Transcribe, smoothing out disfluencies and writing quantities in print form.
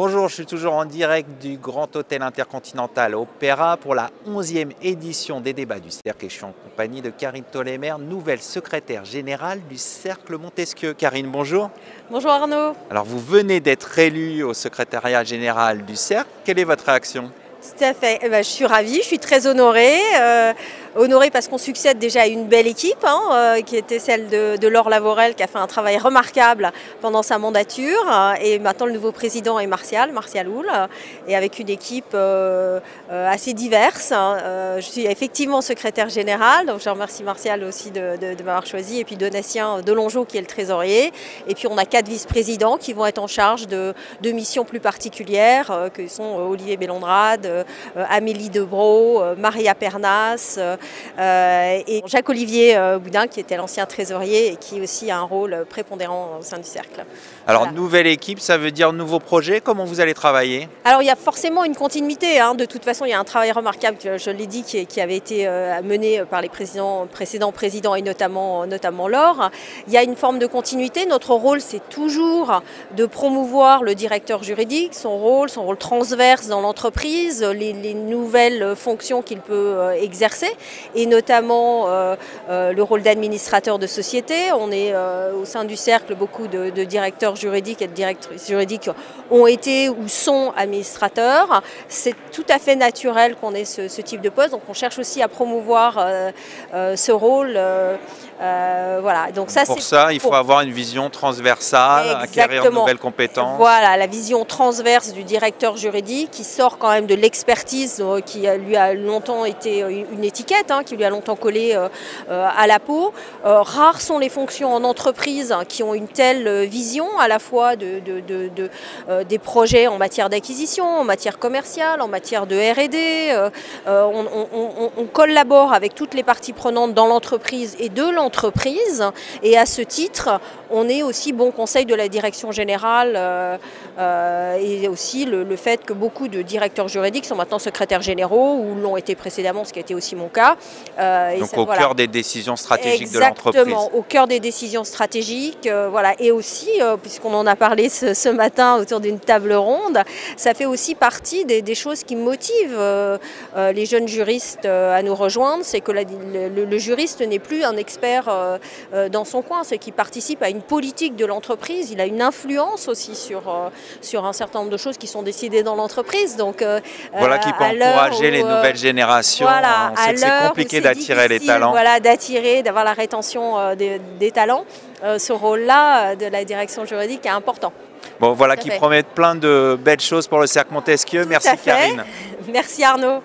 Bonjour, je suis toujours en direct du Grand Hôtel Intercontinental Opéra pour la 11e édition des débats du Cercle et je suis en compagnie de Karine Tollemer, nouvelle secrétaire générale du Cercle Montesquieu. Karine, bonjour. Bonjour Arnaud. Alors vous venez d'être élue au secrétariat général du Cercle. Quelle est votre réaction? Tout à fait. Je suis ravie, je suis très honorée. Honorée parce qu'on succède déjà à une belle équipe, qui était celle de Laure Lavorel, qui a fait un travail remarquable pendant sa mandature. Et maintenant, le nouveau président est Martial Houle, et avec une équipe assez diverse. Je suis effectivement secrétaire générale, donc je remercie Martial aussi de m'avoir choisi, et puis Donatien Delongeau qui est le trésorier. Et puis on a 4 vice-présidents qui vont être en charge de missions plus particulières, que sont Olivier Bellondrade, Amélie Debro, Maria Pernas, et Jacques-Olivier Boudin qui était l'ancien trésorier et qui aussi a un rôle prépondérant au sein du Cercle. Alors voilà. Nouvelle équipe, ça veut dire nouveau projet, comment vous allez travailler? Alors il y a forcément une continuité, de toute façon il y a un travail remarquable, je l'ai dit, qui avait été mené par les précédents présidents et notamment Laure. Il y a une forme de continuité, notre rôle c'est toujours de promouvoir le directeur juridique, son rôle transverse dans l'entreprise, les nouvelles fonctions qu'il peut exercer, et notamment le rôle d'administrateur de société. On est au sein du Cercle, beaucoup de directeurs juridiques et de directrices juridiques ont été ou sont administrateurs. C'est tout à fait naturel qu'on ait ce type de poste, donc on cherche aussi à promouvoir ce rôle. Voilà. Donc ça, pour ça, il faut avoir une vision transversale, acquérir de nouvelles compétences. Voilà, la vision transverse du directeur juridique qui sort quand même de l'expertise qui lui a longtemps été une étiquette, qui lui a longtemps collé à la peau. Rares sont les fonctions en entreprise qui ont une telle vision à la fois des projets en matière d'acquisition, en matière commerciale, en matière de R&D. On collabore avec toutes les parties prenantes dans l'entreprise et de l'entreprise, et à ce titre, on est aussi bon conseil de la direction générale, et aussi le fait que beaucoup de directeurs juridiques sont maintenant secrétaires généraux ou l'ont été précédemment, ce qui a été aussi mon cas. Donc au cœur des décisions stratégiques de l'entreprise. Exactement, au cœur des décisions stratégiques, voilà. Et aussi, puisqu'on en a parlé ce matin autour d'une table ronde, ça fait aussi partie des choses qui motivent les jeunes juristes à nous rejoindre, c'est que le juriste n'est plus un expert dans son coin, c'est qu'il participe à une politique de l'entreprise, il a une influence aussi sur un certain nombre de choses qui sont décidées dans l'entreprise. Donc, voilà qui peut encourager les nouvelles générations. Voilà, on sait que c'est compliqué d'attirer les talents. Voilà, d'avoir la rétention des talents. Ce rôle-là de la direction juridique est important. Bon, voilà qui promet plein de belles choses pour le Cercle Montesquieu. Merci Karine. Merci Arnaud.